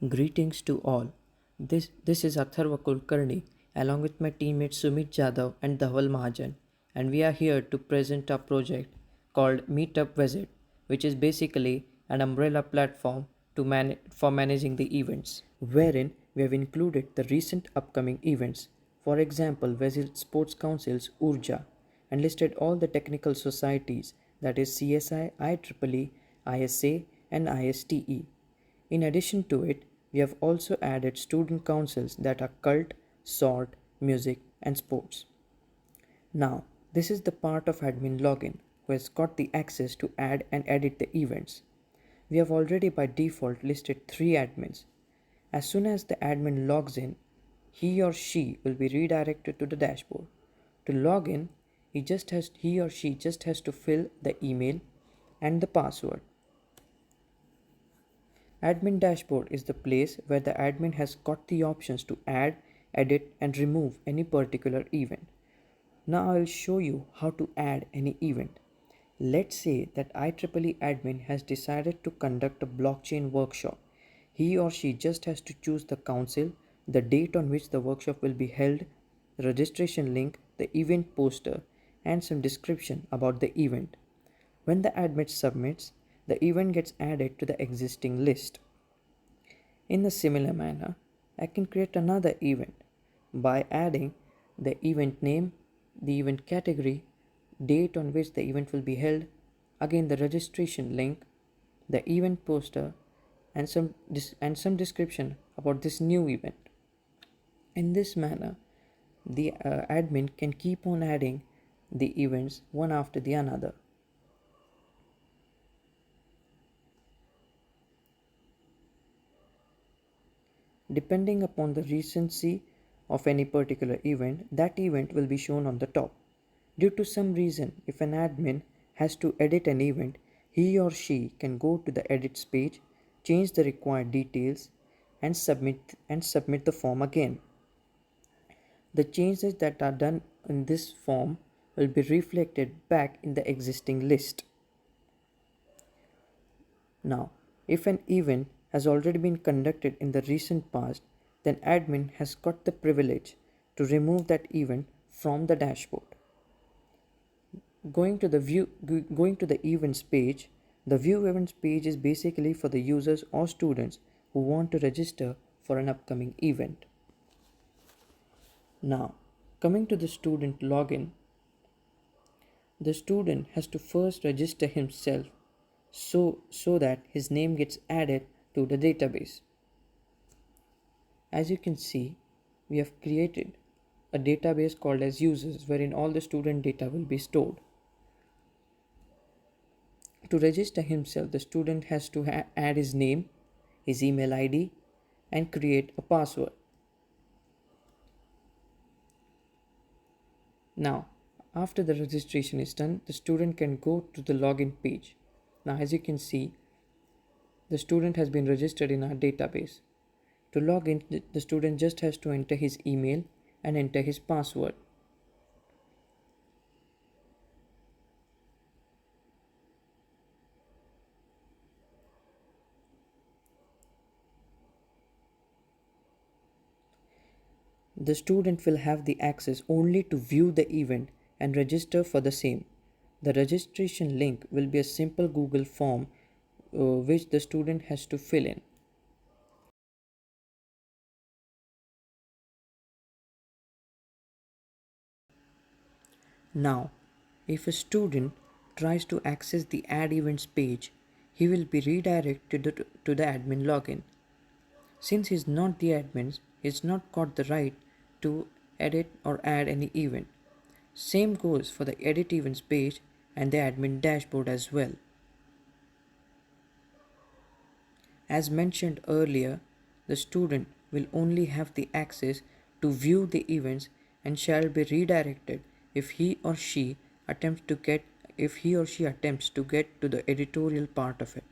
Greetings to all. This is Atharva Kulkarni along with my teammates Sumit Jadhav and Dhaval Mahajan, and we are here to present our project called MeetUpVESIT, which is basically an umbrella platform for managing the events, wherein we have included the recent upcoming events, for example Visit Sports Council's Urja, and listed all the technical societies, that is CSI, IEEE, ISA and ISTE. In addition to it, we have also added student councils that are cult, sort, music, and sports. Now, this is the part of admin login who has got the access to add and edit the events. We have already by default listed 3 admins. As soon as the admin logs in, he or she will be redirected to the dashboard. To log in, he or she just has to fill the email and the password. Admin dashboard is the place where the admin has got the options to add, edit and remove any particular event. Now I will show you how to add any event. Let's say that IEEE admin has decided to conduct a blockchain workshop. He or she just has to choose the council, the date on which the workshop will be held, the registration link, the event poster, and some description about the event. When the admin submits, the event gets added to the existing list. In a similar manner, I can create another event by adding the event name, the event category, date on which the event will be held, again the registration link, the event poster, and some description about this new event. In this manner, the admin can keep on adding the events one after the another. Depending upon the recency of any particular event, that event will be shown on the top. Due to some reason, if an admin has to edit an event, he or she can go to the edits page, change the required details, and submit the form again. The changes that are done in this form will be reflected back in the existing list. Now, if an event has already been conducted in the recent past, then admin has got the privilege to remove that event from the dashboard. Going to the events page, the view events page is basically for the users or students who want to register for an upcoming event. Now, coming to the student login, the student has to first register himself so that his name gets added to the database. As you can see, we have created a database called as users, wherein all the student data will be stored. To register himself, the student has to add his name, his email ID, and create a password. Now, after the registration is done, the student can go to the login page. Now, as you can see, the student has been registered in our database. To log in, the student just has to enter his email and enter his password. The student will have the access only to view the event and register for the same. The registration link will be a simple Google form which the student has to fill in. Now, if a student tries to access the Add Events page, he will be redirected to the admin login. Since he is not the admin, he has not got the right to edit or add any event. Same goes for the Edit Events page and the admin dashboard as well. As mentioned earlier, the student will only have the access to view the events and shall be redirected if he or she attempts to get to the editorial part of it.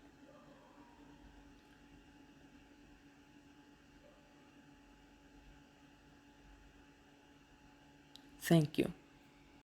Thank you.